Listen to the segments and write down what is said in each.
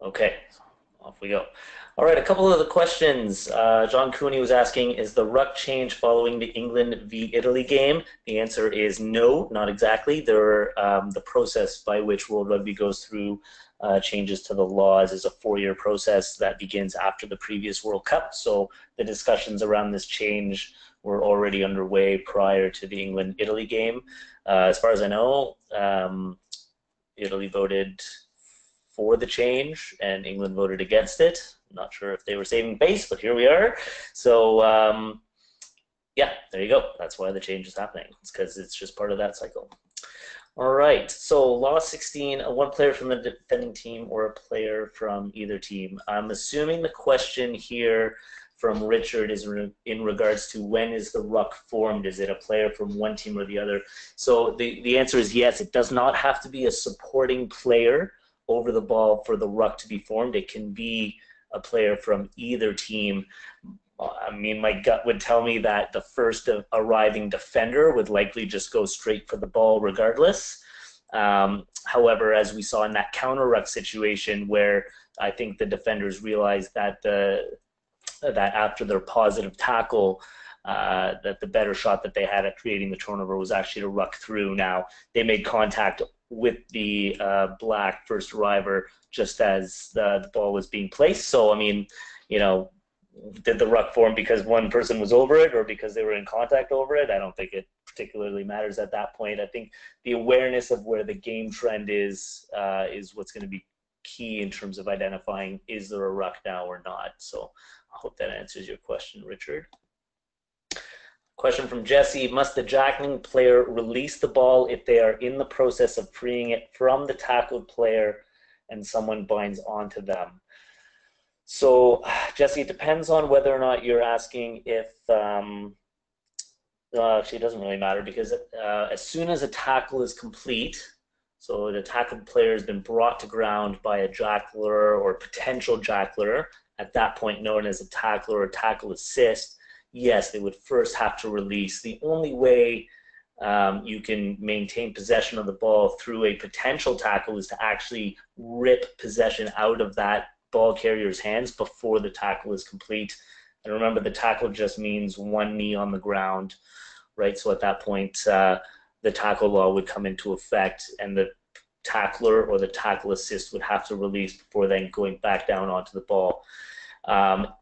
Okay, off we go. All right, a couple of the questions. John Cooney was asking, is the ruck change following the England v Italy game? The answer is no, not exactly. The process by which World Rugby goes through changes to the laws is a 4-year process that begins after the previous World Cup. So the discussions around this change were already underway prior to the England-Italy game. As far as I know, Italy voted for the change and England voted against it. I'm not sure if they were saving face, but here we are. So yeah, there you go. That's why the change is happening. It's because it's just part of that cycle. All right, so Law 16, one player from the defending team or a player from either team. I'm assuming the question here from Richard is in regards to when is the ruck formed? Is it a player from one team or the other? So the answer is yes. It does not have to be a supporting player over the ball for the ruck to be formed. It can be a player from either team. I mean, my gut would tell me that the first arriving defender would likely just go straight for the ball regardless. However, as we saw in that counter ruck situation where I think the defenders realized that that after their positive tackle, that the better shot that they had at creating the turnover was actually to ruck through. Now, they made contact with the black first arriver just as the ball was being placed. So, I mean, you know, did the ruck form because one person was over it or because they were in contact over it? I don't think it particularly matters at that point. I think the awareness of where the game trend is what's going to be key in terms of identifying is there a ruck now or not. So I hope that answers your question, Richard. Question from Jesse, must the jacking player release the ball if they are in the process of freeing it from the tackled player and someone binds onto them? So, Jesse, it depends on whether or not you're asking if, actually it doesn't really matter because as soon as a tackle is complete, so the tackled player has been brought to ground by a jackler or potential jackler, at that point known as a tackler or tackle assist, yes, they would first have to release. The only way you can maintain possession of the ball through a potential tackle is to actually rip possession out of that ball carrier's hands before the tackle is complete. And remember, the tackle just means one knee on the ground, right? So at that point, the tackle law would come into effect and the tackler or the tackle assist would have to release before then going back down onto the ball.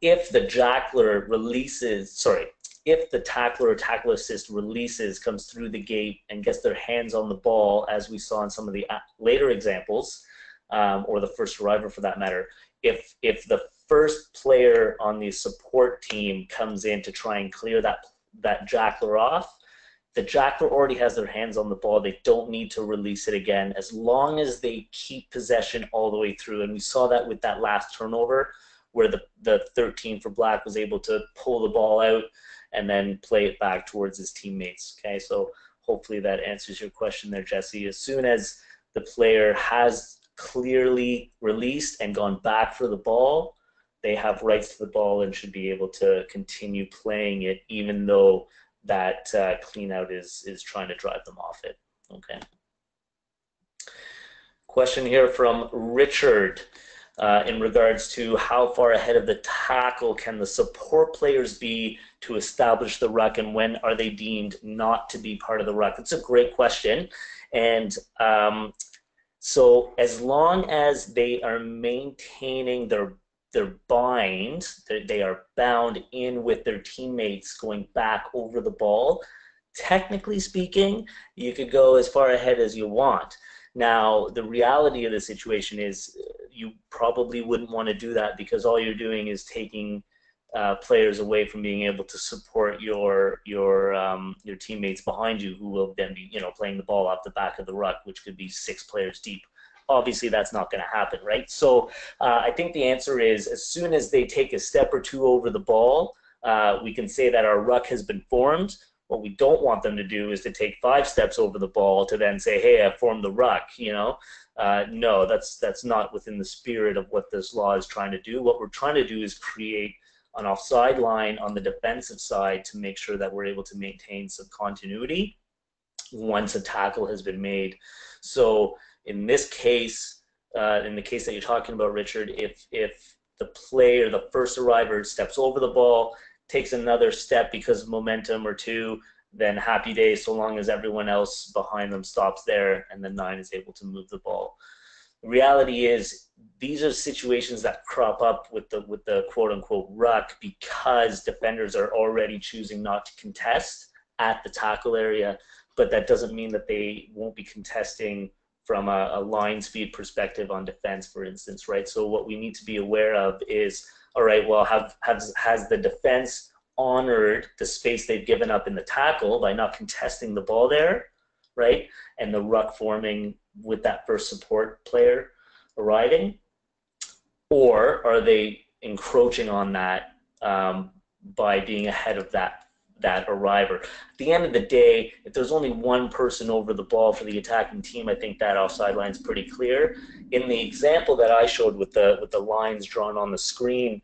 If the jackler releases, sorry, if the tackler or tackle assist releases, comes through the gate and gets their hands on the ball, as we saw in some of the later examples, or the first arriver for that matter, if the first player on the support team comes in to try and clear that jackler off, the jackler already has their hands on the ball. They don't need to release it again as long as they keep possession all the way through. And we saw that with that last turnover where the 13 for black was able to pull the ball out and then play it back towards his teammates. Okay, so hopefully that answers your question there, Jesse. As soon as the player has clearly released and gone back for the ball, they have rights to the ball and should be able to continue playing it even though that clean out is trying to drive them off it. Okay. Question here from Richard in regards to how far ahead of the tackle can the support players be to establish the ruck and when are they deemed not to be part of the ruck? It's a great question. And so as long as they are maintaining their bind, they are bound in with their teammates going back over the ball, technically speaking, you could go as far ahead as you want. Now, the reality of the situation is you probably wouldn't want to do that because all you're doing is taking players away from being able to support your teammates behind you, who will then be playing the ball off the back of the ruck, which could be 6 players deep. Obviously, that's not going to happen, right? So I think the answer is as soon as they take a step or two over the ball, we can say that our ruck has been formed. What we don't want them to do is to take 5 steps over the ball to then say, hey, I formed the ruck, No, that's not within the spirit of what this law is trying to do. What we're trying to do is create an offside line on the defensive side to make sure that we're able to maintain some continuity once a tackle has been made. So in this case, in the case that you're talking about, Richard, if the player, the first arriver, steps over the ball, takes another step because of momentum or two, then happy days, so long as everyone else behind them stops there and the 9 is able to move the ball. The reality is these are situations that crop up with the quote unquote ruck because defenders are already choosing not to contest at the tackle area, but that doesn't mean that they won't be contesting from a line speed perspective on defense, for instance, right? So what we need to be aware of is, all right, well, has the defense honored the space they've given up in the tackle by not contesting the ball there, right? And the ruck forming with that first support player arriving, or are they encroaching on that by being ahead of that arriver? At the end of the day, if there's only one person over the ball for the attacking team, I think that offside line is pretty clear. In the example that I showed with the lines drawn on the screen,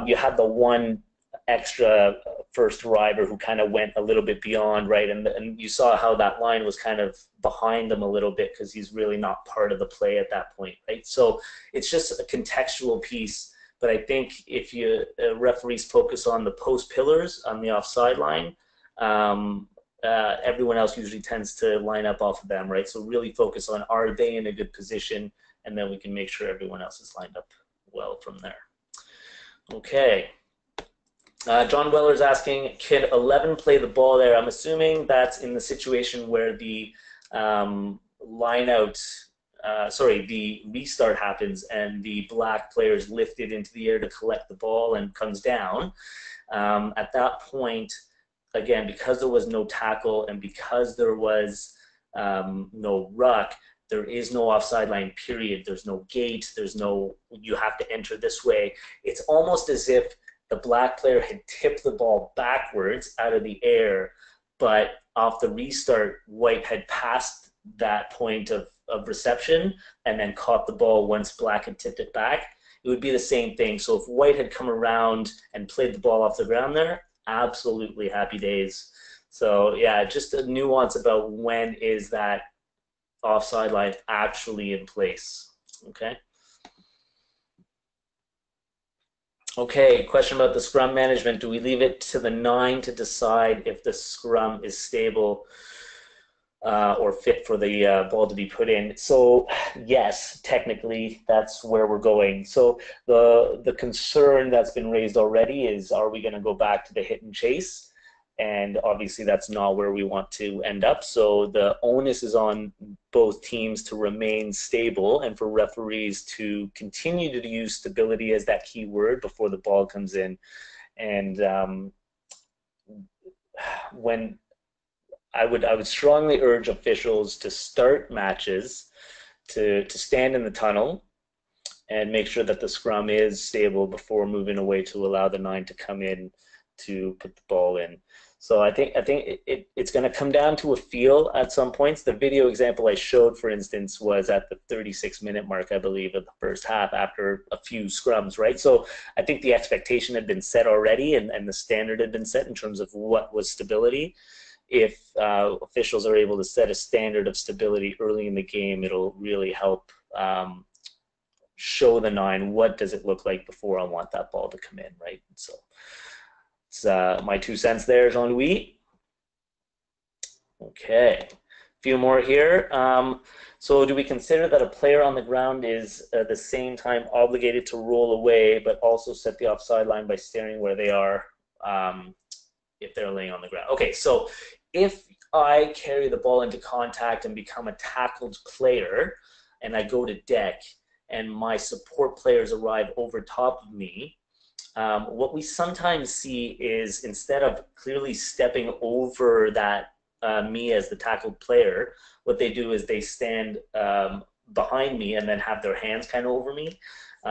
you had the one extra first arriver who kind of went a little bit beyond, right? And you saw how that line was kind of behind them a little bit because he's really not part of the play at that point, right? So it's just a contextual piece. But I think if you referees focus on the post pillars on the offside line, everyone else usually tends to line up off of them, right? So really focus on, are they in a good position, and then we can make sure everyone else is lined up well from there. Okay. John Weller's asking, can 11 play the ball there? I'm assuming that's in the situation where the the restart happens and the black player is lifted into the air to collect the ball and comes down. At that point, again, because there was no tackle and because there was no ruck, there is no offside line, period. There's no gate. There's no, you have to enter this way. It's almost as if the black player had tipped the ball backwards out of the air, but off the restart, white had passed that point of reception and then caught the ball once black had tipped it back. It would be the same thing. So if white had come around and played the ball off the ground there, absolutely happy days. So yeah, just a nuance about when is that offside line actually in place, okay? Okay, question about the scrum management. Do we leave it to the 9 to decide if the scrum is stable or fit for the ball to be put in? So yes, technically that's where we're going. So the concern that's been raised already is, are we going to go back to the hit and chase? And obviously that's not where we want to end up. So the onus is on both teams to remain stable and for referees to continue to use stability as that key word before the ball comes in. And when I would strongly urge officials to start matches to stand in the tunnel and make sure that the scrum is stable before moving away to allow the 9 to come in to put the ball in. So I think it's going to come down to a feel at some points. The video example I showed, for instance, was at the 36-minute mark, I believe, of the first half after a few scrums, right? So I think the expectation had been set already and the standard had been set in terms of what was stability. If officials are able to set a standard of stability early in the game, it'll really help show the 9 what does it look like before I want that ball to come in, right? So it's my 2 cents there, Jean-Louis. Okay, a few more here. So do we consider that a player on the ground is at the same time obligated to roll away but also set the offside line by staring where they are if they're laying on the ground? Okay, so if I carry the ball into contact and become a tackled player and I go to deck and my support players arrive over top of me, what we sometimes see is instead of clearly stepping over that me as the tackled player, what they do is they stand behind me and then have their hands kind of over me.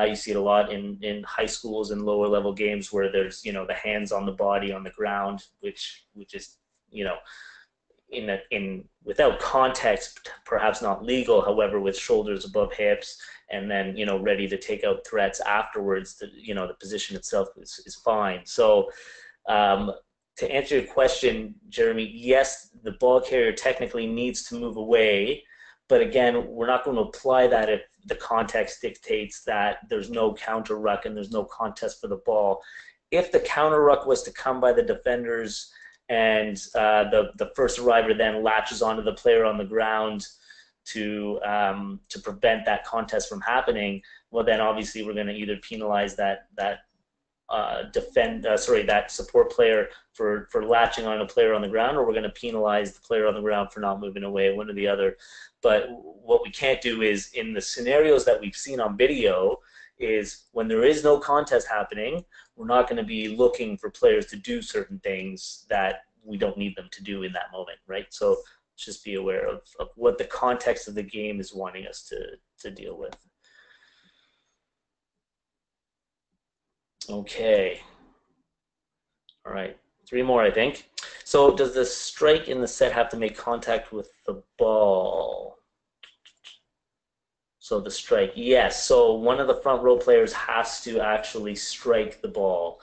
You see it a lot in high schools and lower level games where there's, the hands on the body on the ground, which is, without context, perhaps not legal, however, with shoulders above hips and then, ready to take out threats afterwards, the position itself is fine. So to answer your question, Jeremy, yes, the ball carrier technically needs to move away, But again, we're not going to apply that if the context dictates that there's no counter ruck and there's no contest for the ball. If the counter ruck was to come by the defenders and the first arriver then latches onto the player on the ground to prevent that contest from happening, well then obviously we're going to either penalize that that support player for latching on a player on the ground, or we're going to penalize the player on the ground for not moving away, one or the other. But what we can't do is, in the scenarios that we've seen on video, is when there is no contest happening, we're not going to be looking for players to do certain things that we don't need them to do in that moment, right? So just be aware of what the context of the game is wanting us to deal with. Okay. All right. 3 more, I think. So does the strike in the set have to make contact with the ball? So the strike, yes. So one of the front row players has to actually strike the ball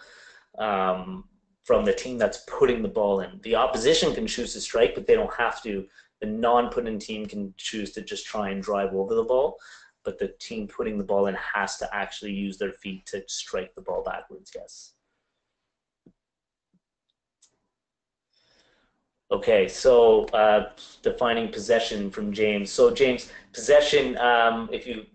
from the team that's putting the ball in. The opposition can choose to strike, but they don't have to. The non-put-in team can choose to just try and drive over the ball, but the team putting the ball in has to actually use their feet to strike the ball backwards, yes. Okay, so defining possession from James. So James, possession, if you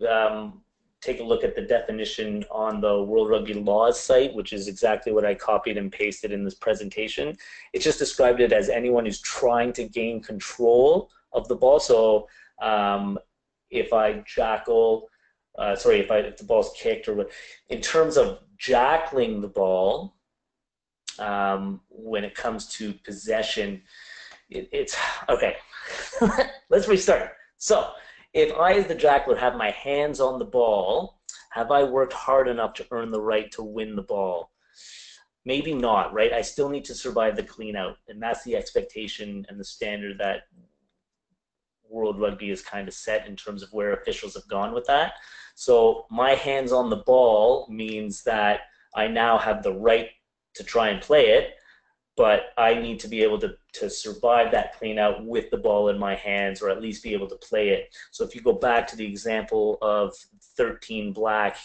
take a look at the definition on the World Rugby Laws site, which is exactly what I copied and pasted in this presentation, it just described it as anyone who's trying to gain control of the ball. So if I jackal, if the ball's kicked, or in terms of jackling the ball, when it comes to possession, it's okay. Let's restart. So if I, as the jackler, have my hands on the ball, have I worked hard enough to earn the right to win the ball? Maybe not, right? I still need to survive the clean out, and that's the expectation and the standard that World Rugby is kind of set in terms of where officials have gone with that. So my hands on the ball means that I now have the right to try and play it, but I need to be able to survive that clean out with the ball in my hands, or at least be able to play it. So if you go back to the example of 13 black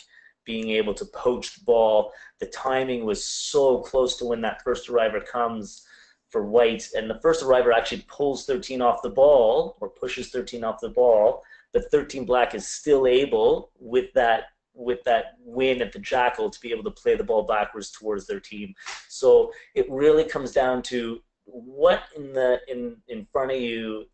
being able to poach the ball, the timing was so close to when that first arriver comes for white, and the first arriver actually pulls 13 off the ball, or pushes 13 off the ball, but 13 black is still able, with that win at the jackal, to be able to play the ball backwards towards their team. So it really comes down to what in front of you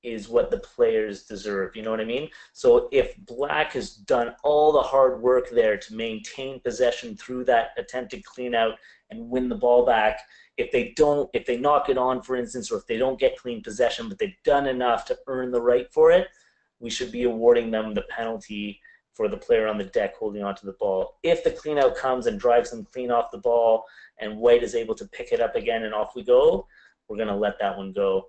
is what the players deserve. You know what I mean? So if black has done all the hard work there to maintain possession through that attempted clean out and win the ball back, if they knock it on, for instance, or if they don't get clean possession, but they've done enough to earn the right for it, we should be awarding them the penalty for the player on the deck holding onto the ball. If the clean out comes and drives them clean off the ball and white is able to pick it up again and off we go, we're going to let that one go.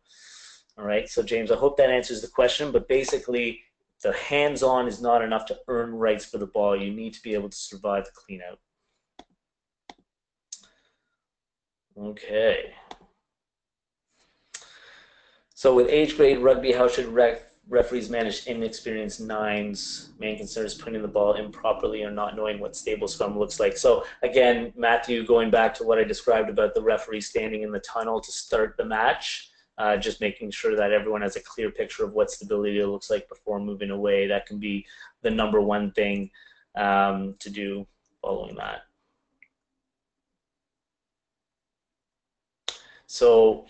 All right, so James, I hope that answers the question, but basically the hands-on is not enough to earn rights for the ball. You need to be able to survive the clean out. Okay. So with age grade rugby, how should referees manage inexperienced nines? Main concern is putting the ball improperly or not knowing what stable scrum looks like. So again, Matthew, going back to what I described about the referee standing in the tunnel to start the match, just making sure that everyone has a clear picture of what stability looks like before moving away. That can be the #1 thing to do following that. So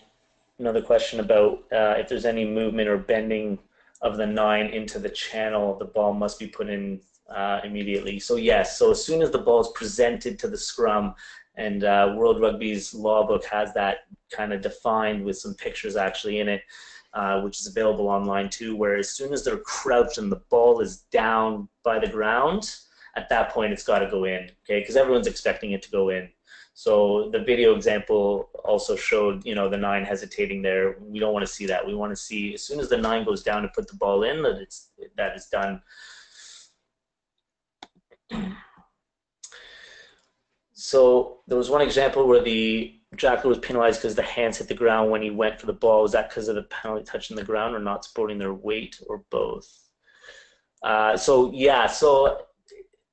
another question about if there's any movement or bending of the 9 into the channel, the ball must be put in immediately. So yes, so as soon as the ball is presented to the scrum, and World Rugby's law book has that kind of defined with some pictures actually in it, which is available online too, where as soon as they're crouched and the ball is down by the ground, at that point it's got to go in, okay? Because everyone's expecting it to go in. So the video example also showed, the 9 hesitating there. We don't want to see that. We want to see as soon as the 9 goes down to put the ball in, that it's done. So there was one example where the Jackler was penalized because the hands hit the ground when he went for the ball. Was that because of the penalty touching the ground or not supporting their weight or both? So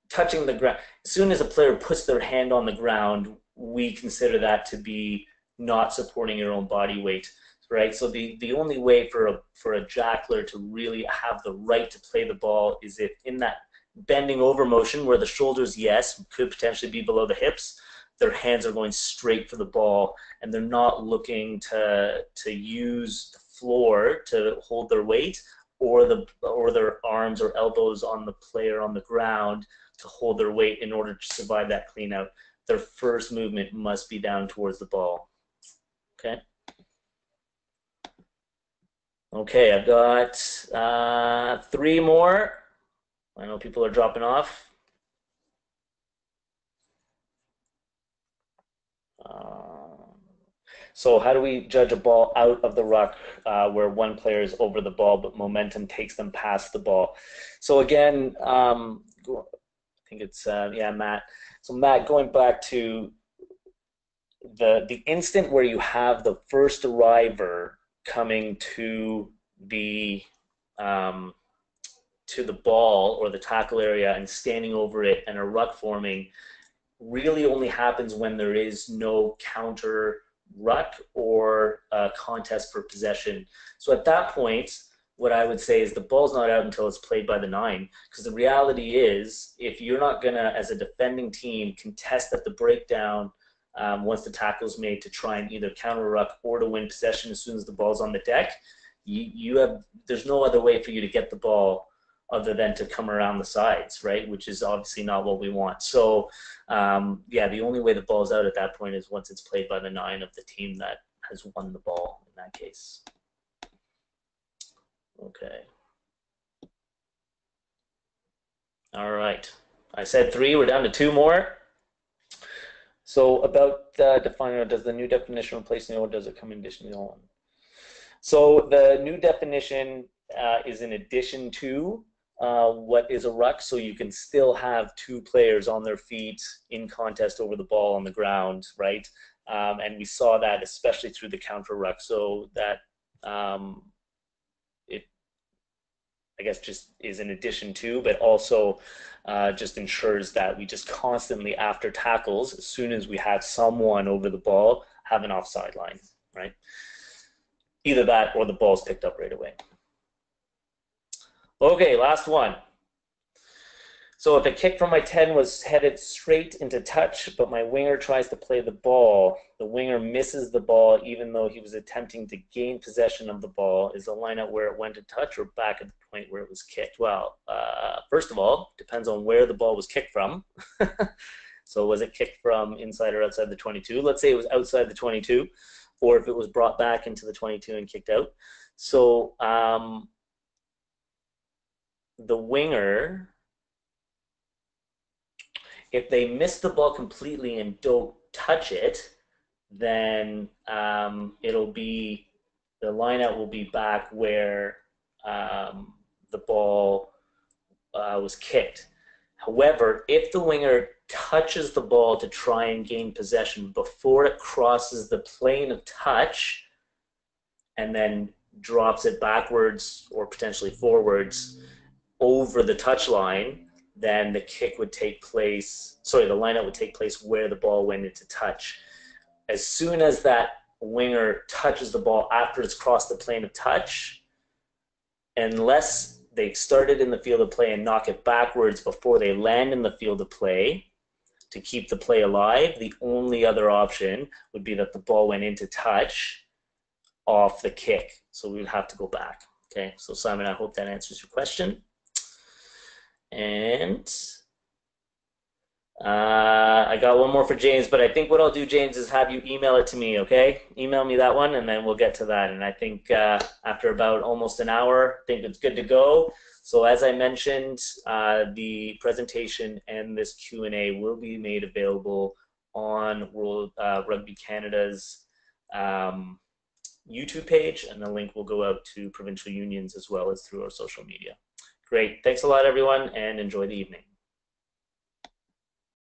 touching the ground. As soon as a player puts their hand on the ground, we consider that to be not supporting your own body weight, right? So the only way for a jackler to really have the right to play the ball is if in that bending over motion where the shoulders, yes, could potentially be below the hips, their hands are going straight for the ball and they're not looking to use the floor to hold their weight or their arms or elbows on the player on the ground to hold their weight in order to survive that clean out. Their first movement must be down towards the ball. Okay. Okay, I've got 3 more. I know people are dropping off. So how do we judge a ball out of the ruck where one player is over the ball but momentum takes them past the ball? So again, I think it's, yeah, Matt. So Matt, going back to the instant where you have the first arriver coming to the ball or the tackle area and standing over it and a ruck forming really only happens when there is no counter ruck or contest for possession. So at that point, what I would say is the ball's not out until it's played by the 9, because the reality is if you're not going to, as a defending team, contest at the breakdown once the tackle's made to try and either counter ruck or to win possession as soon as the ball's on the deck, there's no other way for you to get the ball other than to come around the sides, right? Which is obviously not what we want. So, yeah, the only way the ball's out at that point is once it's played by the 9 of the team that has won the ball in that case. Okay. All right. I said 3. We're down to 2 more. So about defining, does the new definition replace the old, or does it come in addition to the old one? So the new definition is in addition to what is a ruck, so you can still have 2 players on their feet in contest over the ball on the ground, right? And we saw that especially through the counter ruck, so that it, I guess, just is in addition to, but also just ensures that we just constantly, after tackles, as soon as we have someone over the ball, have an offside line, right? Either that or the ball's picked up right away. Okay, last one. So if a kick from my 10 was headed straight into touch, but my winger tries to play the ball, the winger misses the ball even though he was attempting to gain possession of the ball, is the lineup where it went to touch or back at the point where it was kicked? Well, first of all, depends on where the ball was kicked from. So was it kicked from inside or outside the 22? Let's say it was outside the 22, or if it was brought back into the 22 and kicked out. So the winger, if they miss the ball completely and don't touch it, then it'll be, the lineout will be back where the ball was kicked. However, if the winger touches the ball to try and gain possession before it crosses the plane of touch and then drops it backwards or potentially forwards over the touch line, then the kick would take place, sorry, the lineout would take place where the ball went into touch. As soon as that winger touches the ball after it's crossed the plane of touch, unless they started in the field of play and knock it backwards before they land in the field of play to keep the play alive, the only other option would be that the ball went into touch off the kick. So we would have to go back. Okay, so Simon, I hope that answers your question. And I got one more for James, but I think what I'll do, James, is have you email it to me, okay? Email me that one, and then we'll get to that. And I think after about almost an hour, I think it's good to go. So as I mentioned, the presentation and this Q&A will be made available on World Rugby Canada's YouTube page, and the link will go out to provincial unions as well as through our social media. Great. Thanks a lot, everyone, and enjoy the evening.